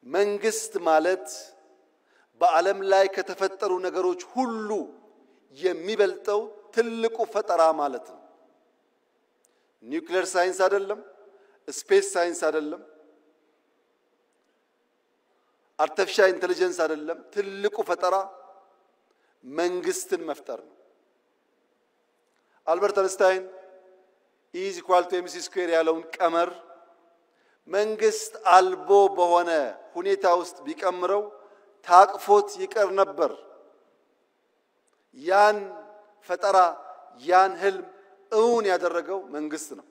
መንግስት ማለት በዓለም ላይ ከተፈጠሩ ነገሮች ሁሉ የሚበልጠው ትልቁ ፈጠራ ማለት ነው። ኒውክሌር ሳይንስ አይደለም፣ ስፔስ ሳይንስ አይደለም፣ አርቲፊሻል ኢንተለጀንስ አይደለም። ትልቁ ፈጠራ መንግስትን መፍጠር ነው። አልበርት አንስታይን E=mc² ያለውን ቀመር መንግስት አልቦ በሆነ ሁኔታ ውስጥ ቢቀምረው ታቅፎት ይቀር ነበር። ያን ፈጠራ ያን ህልም እውን ያደረገው መንግስት ነው።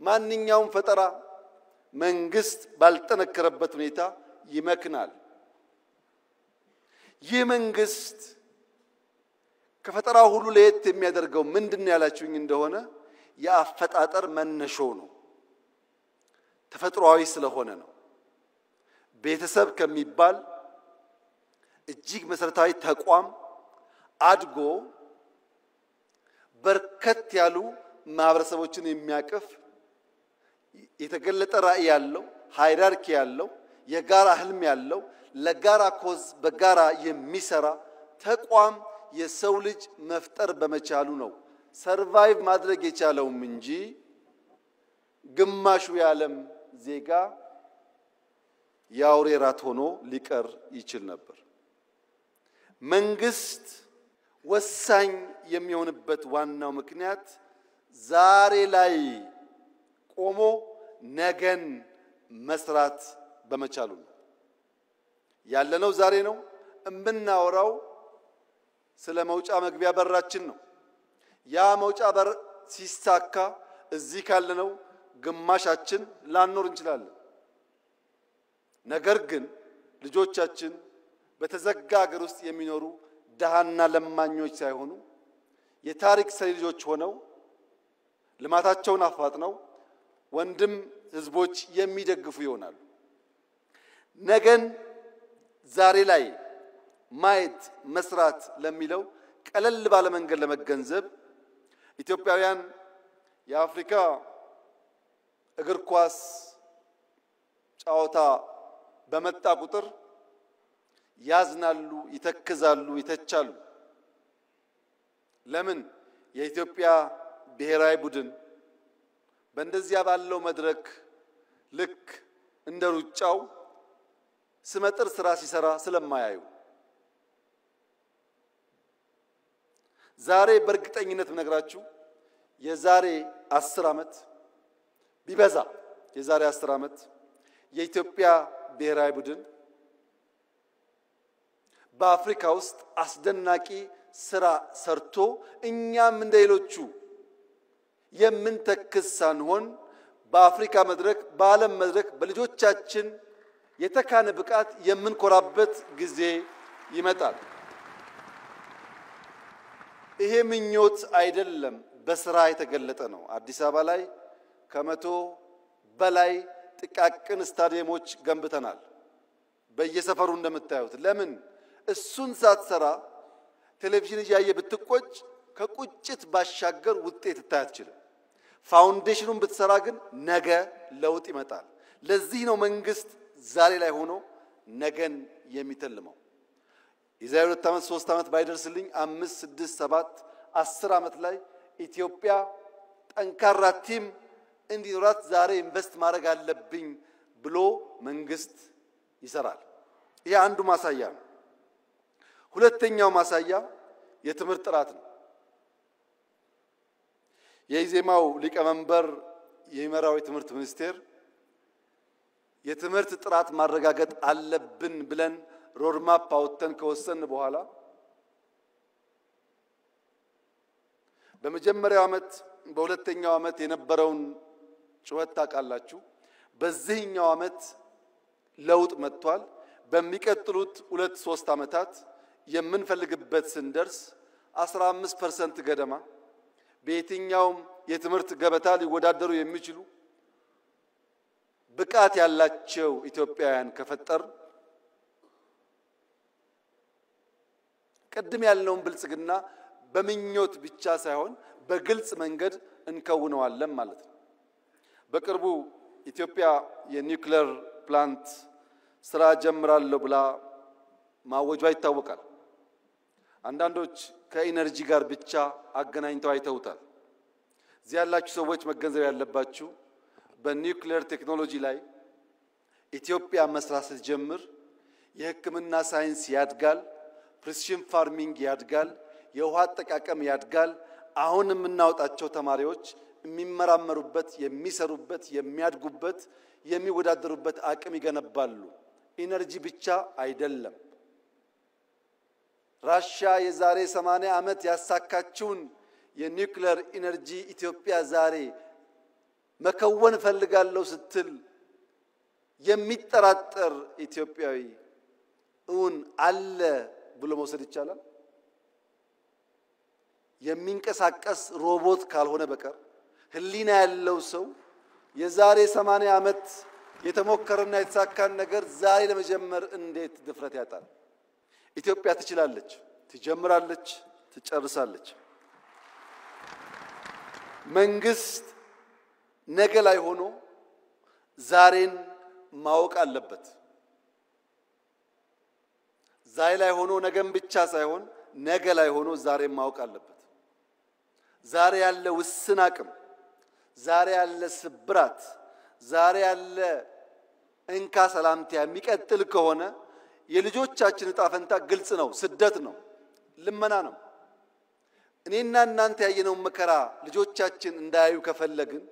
ማንኛውም ፈጠራ መንግስት ባልጠነከረበት ሁኔታ ይመክናል። ይህ መንግስት ከፈጠራ ሁሉ ለየት የሚያደርገው ምንድነው ያላችሁኝ እንደሆነ የአፈጣጠር መነሾው ነው። ተፈጥሯዊ ስለሆነ ነው። ቤተሰብ ከሚባል እጅግ መሰረታዊ ተቋም አድጎ በርከት ያሉ ማህበረሰቦችን የሚያቅፍ የተገለጠ ራዕይ ያለው ሃይራርኪ ያለው የጋራ ህልም ያለው ለጋራ ኮዝ በጋራ የሚሰራ ተቋም የሰው ልጅ መፍጠር በመቻሉ ነው ሰርቫይቭ ማድረግ የቻለውም እንጂ ግማሹ የዓለም ዜጋ ያውሬ ራት ሆኖ ሊቀር ይችል ነበር። መንግስት ወሳኝ የሚሆንበት ዋናው ምክንያት ዛሬ ላይ ቆሞ ነገን መስራት በመቻሉ ነው። ያለነው ዛሬ ነው። እምናወራው ስለ መውጫ መግቢያ በራችን ነው። ያ መውጫ በር ሲሳካ እዚህ ካለነው ግማሻችን ላንኖር እንችላለን። ነገር ግን ልጆቻችን በተዘጋ ሀገር ውስጥ የሚኖሩ ደሃና ለማኞች ሳይሆኑ የታሪክ ሰሪ ልጆች ሆነው ልማታቸውን አፋጥነው ወንድም ህዝቦች የሚደግፉ ይሆናሉ። ነገን ዛሬ ላይ ማየት መስራት ለሚለው ቀለል ባለ መንገድ ለመገንዘብ ኢትዮጵያውያን የአፍሪካ እግር ኳስ ጨዋታ በመጣ ቁጥር ያዝናሉ፣ ይተክዛሉ፣ ይተቻሉ። ለምን? የኢትዮጵያ ብሔራዊ ቡድን በእንደዚያ ባለው መድረክ ልክ እንደ ሩጫው ስመጥር ስራ ሲሰራ ስለማያዩ ዛሬ በእርግጠኝነት ነግራችሁ የዛሬ 10 ዓመት ቢበዛ የዛሬ 10 ዓመት የኢትዮጵያ ብሔራዊ ቡድን በአፍሪካ ውስጥ አስደናቂ ስራ ሰርቶ እኛም እንደሌሎቹ የምንተክስ ሳንሆን በአፍሪካ መድረክ በዓለም መድረክ በልጆቻችን የተካነ ብቃት የምንኮራበት ጊዜ ይመጣል። ይሄ ምኞት አይደለም፣ በስራ የተገለጠ ነው። አዲስ አበባ ላይ ከ100 በላይ ጥቃቅን ስታዲየሞች ገንብተናል። በየሰፈሩ እንደምታዩት። ለምን? እሱን ሳትሰራ ቴሌቪዥን እያየ ብትቆጭ ከቁጭት ባሻገር ውጤት ታያትችል። ፋውንዴሽኑን ብትሰራ ግን ነገ ለውጥ ይመጣል። ለዚህ ነው መንግስት ዛሬ ላይ ሆኖ ነገን የሚተልመው። የዛሬ 2 ዓመት 3 ዓመት ባይደርስልኝ 5 6 7 10 ዓመት ላይ ኢትዮጵያ ጠንካራ ቲም እንዲኖራት ዛሬ ኢንቨስት ማድረግ አለብኝ ብሎ መንግስት ይሰራል። ይሄ አንዱ ማሳያ ነው። ሁለተኛው ማሳያ የትምህርት ጥራት ነው። የኢዜማው ሊቀመንበር የሚመራው የትምህርት ሚኒስቴር የትምህርት ጥራት ማረጋገጥ አለብን ብለን ሮድማፕ አውጥተን ከወሰን በኋላ በመጀመሪያው ዓመት በሁለተኛው ዓመት የነበረውን ጩኸት ታውቃላችሁ። በዚህኛው ዓመት ለውጥ መጥቷል። በሚቀጥሉት 2-3 ዓመታት የምንፈልግበት ስንደርስ 15% ገደማ በየትኛውም የትምህርት ገበታ ሊወዳደሩ የሚችሉ ብቃት ያላቸው ኢትዮጵያውያን ከፈጠር ቅድም ያልነውን ብልጽግና በምኞት ብቻ ሳይሆን በግልጽ መንገድ እንከውነዋለን ማለት ነው። በቅርቡ ኢትዮጵያ የኒውክሌር ፕላንት ስራ ጀምራለሁ ብላ ማወጇ ይታወቃል። አንዳንዶች ከኢነርጂ ጋር ብቻ አገናኝተው አይተውታል። እዚህ ያላችሁ ሰዎች መገንዘብ ያለባችሁ በኒውክሌር ቴክኖሎጂ ላይ ኢትዮጵያ መስራት ስትጀምር የሕክምና ሳይንስ ያድጋል፣ ፕሪሲሽን ፋርሚንግ ያድጋል፣ የውሃ አጠቃቀም ያድጋል። አሁን የምናወጣቸው ተማሪዎች የሚመራመሩበት፣ የሚሰሩበት፣ የሚያድጉበት፣ የሚወዳደሩበት አቅም ይገነባሉ። ኢነርጂ ብቻ አይደለም። ራሽያ የዛሬ 80 ዓመት ያሳካችውን የኒውክሌር ኢነርጂ ኢትዮጵያ ዛሬ መከወን ፈልጋለሁ ስትል የሚጠራጠር ኢትዮጵያዊ እውን አለ ብሎ መውሰድ ይቻላል? የሚንቀሳቀስ ሮቦት ካልሆነ በቀር ህሊና ያለው ሰው የዛሬ 80 ዓመት የተሞከረና የተሳካን ነገር ዛሬ ለመጀመር እንዴት ድፍረት ያጣል? ኢትዮጵያ ትችላለች፣ ትጀምራለች፣ ትጨርሳለች። መንግስት ነገ ላይ ሆኖ ዛሬን ማወቅ አለበት። ዛሬ ላይ ሆኖ ነገን ብቻ ሳይሆን ነገ ላይ ሆኖ ዛሬን ማወቅ አለበት። ዛሬ ያለ ውስን አቅም፣ ዛሬ ያለ ስብራት፣ ዛሬ ያለ እንካ ሰላምታ የሚቀጥል ከሆነ የልጆቻችን ዕጣ ፈንታ ግልጽ ነው። ስደት ነው፣ ልመና ነው። እኔና እናንተ ያየነው መከራ ልጆቻችን እንዳያዩ ከፈለግን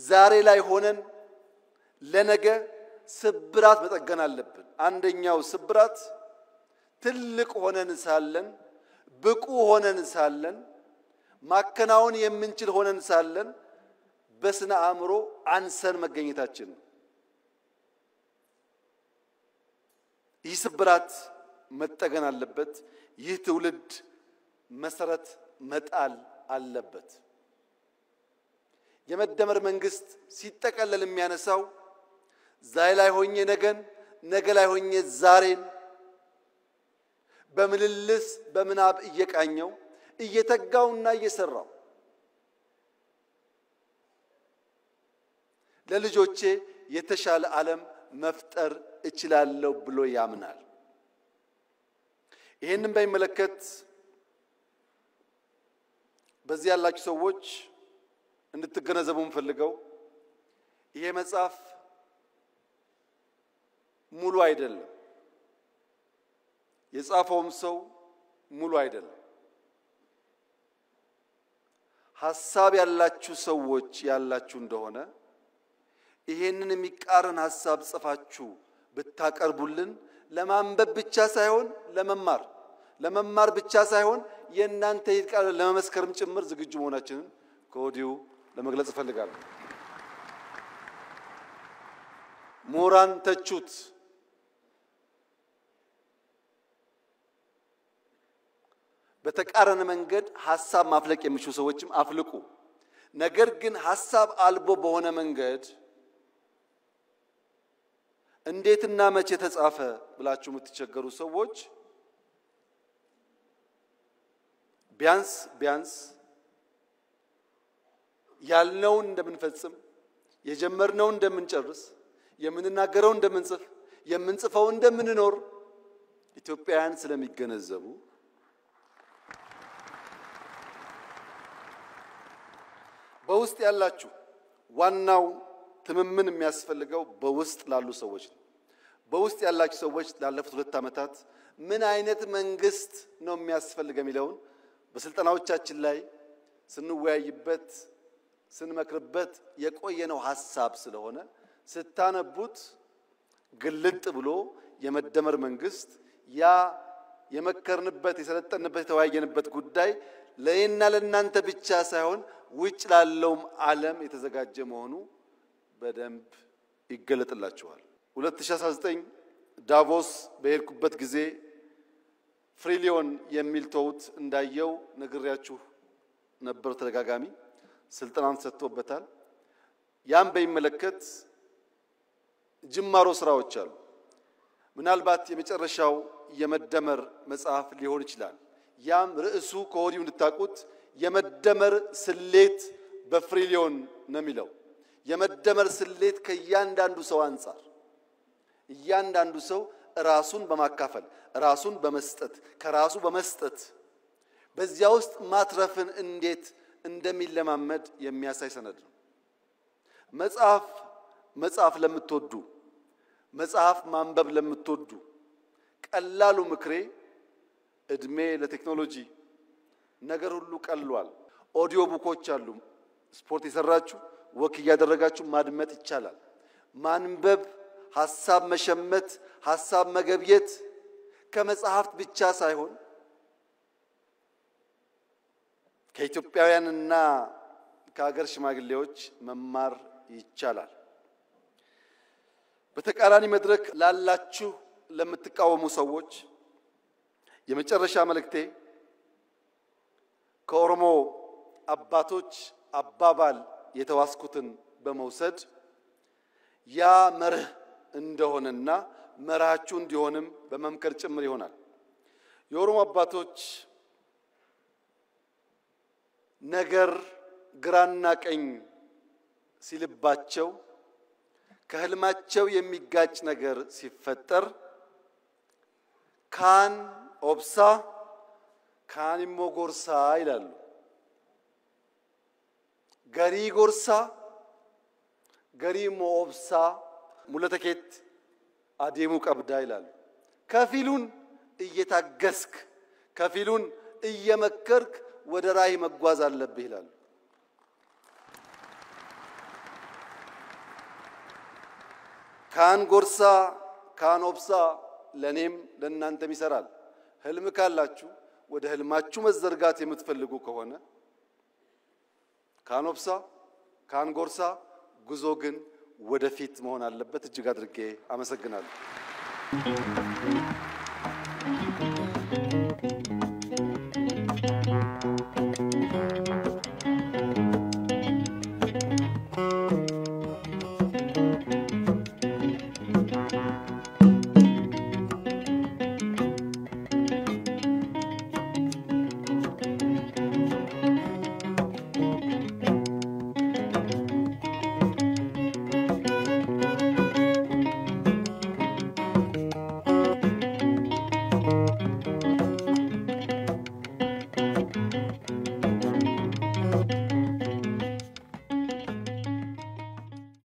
ዛሬ ላይ ሆነን ለነገ ስብራት መጠገን አለብን። አንደኛው ስብራት ትልቅ ሆነን ሳለን፣ ብቁ ሆነን ሳለን፣ ማከናወን የምንችል ሆነን ሳለን በስነ አእምሮ አንሰን መገኘታችን ነው። ይህ ስብራት መጠገን አለበት። ይህ ትውልድ መሰረት መጣል አለበት። የመደመር መንግስት ሲጠቀለል የሚያነሳው ዛሬ ላይ ሆኜ ነገን፣ ነገ ላይ ሆኜ ዛሬን በምልልስ በምናብ እየቃኘው እየተጋውና እየሰራው ለልጆቼ የተሻለ ዓለም መፍጠር እችላለሁ ብሎ ያምናል። ይሄንን በሚመለከት በዚህ ያላችሁ ሰዎች እንድትገነዘቡ እንፈልገው ይሄ መጽሐፍ ሙሉ አይደለም። የጻፈውም ሰው ሙሉ አይደለም። ሐሳብ ያላችሁ ሰዎች ያላችሁ እንደሆነ ይሄንን የሚቃረን ሐሳብ ጽፋችሁ ብታቀርቡልን ለማንበብ ብቻ ሳይሆን ለመማር ብቻ ሳይሆን የእናንተ ይቃል ለመመስከርም ጭምር ዝግጁ መሆናችንን ከወዲሁ ለመግለጽ እፈልጋለሁ። ምሁራን ተቹት፣ በተቃረነ መንገድ ሐሳብ ማፍለቅ የሚችሉ ሰዎችም አፍልቁ። ነገር ግን ሐሳብ አልቦ በሆነ መንገድ እንዴትና መቼ ተጻፈ ብላችሁ የምትቸገሩ ሰዎች ቢያንስ ያልነውን እንደምንፈጽም፣ የጀመርነውን እንደምንጨርስ፣ የምንናገረው እንደምንጽፍ፣ የምንጽፈው እንደምንኖር ኢትዮጵያውያን ስለሚገነዘቡ በውስጥ ያላችሁ ዋናው ትምምን የሚያስፈልገው በውስጥ ላሉ ሰዎች ነው። በውስጥ ያላችሁ ሰዎች ላለፉት 2 ዓመታት ምን አይነት መንግስት ነው የሚያስፈልገው የሚለውን በስልጣናዎቻችን ላይ ስንወያይበት ስንመክርበት የቆየነው ሐሳብ ስለሆነ ስታነቡት ግልጥ ብሎ የመደመር መንግስት ያ የመከርንበት የሰለጠንበት የተወያየንበት ጉዳይ ለእኔና ለእናንተ ብቻ ሳይሆን ውጭ ላለውም ዓለም የተዘጋጀ መሆኑ በደንብ ይገለጥላችኋል። 2019 ዳቮስ በሄድኩበት ጊዜ ፍሪሊዮን የሚል ተውት እንዳየው ነግሬያችሁ ነበር። ተደጋጋሚ ስልጣን ሰጥቶበታል። ያን በሚመለከት ጅማሮ ስራዎች አሉ። ምናልባት የመጨረሻው የመደመር መጽሐፍ ሊሆን ይችላል። ያም ርዕሱ ከወዲሁ እንድታቁት የመደመር ስሌት በፍሪሊዮን ነው የሚለው። የመደመር ስሌት ከእያንዳንዱ ሰው አንፃር እያንዳንዱ ሰው ራሱን በማካፈል ራሱን በመስጠት ከራሱ በመስጠት በዚያ ውስጥ ማትረፍን እንዴት እንደሚለማመድ የሚያሳይ ሰነድ ነው። መጽሐፍ ለምትወዱ መጽሐፍ ማንበብ ለምትወዱ ቀላሉ ምክሬ እድሜ ለቴክኖሎጂ ነገር ሁሉ ቀሏል። ኦዲዮ ቡኮች አሉ። ስፖርት የሰራችሁ ወክ ያደረጋችሁ ማድመጥ ይቻላል። ማንበብ ሐሳብ መሸመት ሐሳብ መገብየት ከመጽሐፍት ብቻ ሳይሆን ከኢትዮጵያውያንና ከሀገር ሽማግሌዎች መማር ይቻላል። በተቃራኒ መድረክ ላላችሁ ለምትቃወሙ ሰዎች የመጨረሻ መልእክቴ ከኦሮሞ አባቶች አባባል የተዋስኩትን በመውሰድ ያ መርህ እንደሆነና መርሃችሁ እንዲሆንም በመምከር ጭምር ይሆናል። የኦሮሞ አባቶች ነገር ግራና ቀኝ ሲልባቸው ከህልማቸው የሚጋጭ ነገር ሲፈጠር ካን ኦብሳ ካኒሞ ጎርሳ ይላሉ። ገሪ ጎርሳ ገሪሞ ኦብሳ ሙለተኬት አዴሙ ቀብዳ ይላሉ። ከፊሉን እየታገስክ ከፊሉን እየመከርክ ወደ ራይ መጓዝ አለብህ ይላሉ። ካን ጎርሳ ካን ኦብሳ ለኔም ለእናንተም ይሰራል። ህልም ካላችሁ ወደ ህልማችሁ መዘርጋት የምትፈልጉ ከሆነ ካን ኦብሳ ካን ጎርሳ ጉዞ ግን ወደፊት መሆን አለበት። እጅግ አድርጌ አመሰግናለሁ።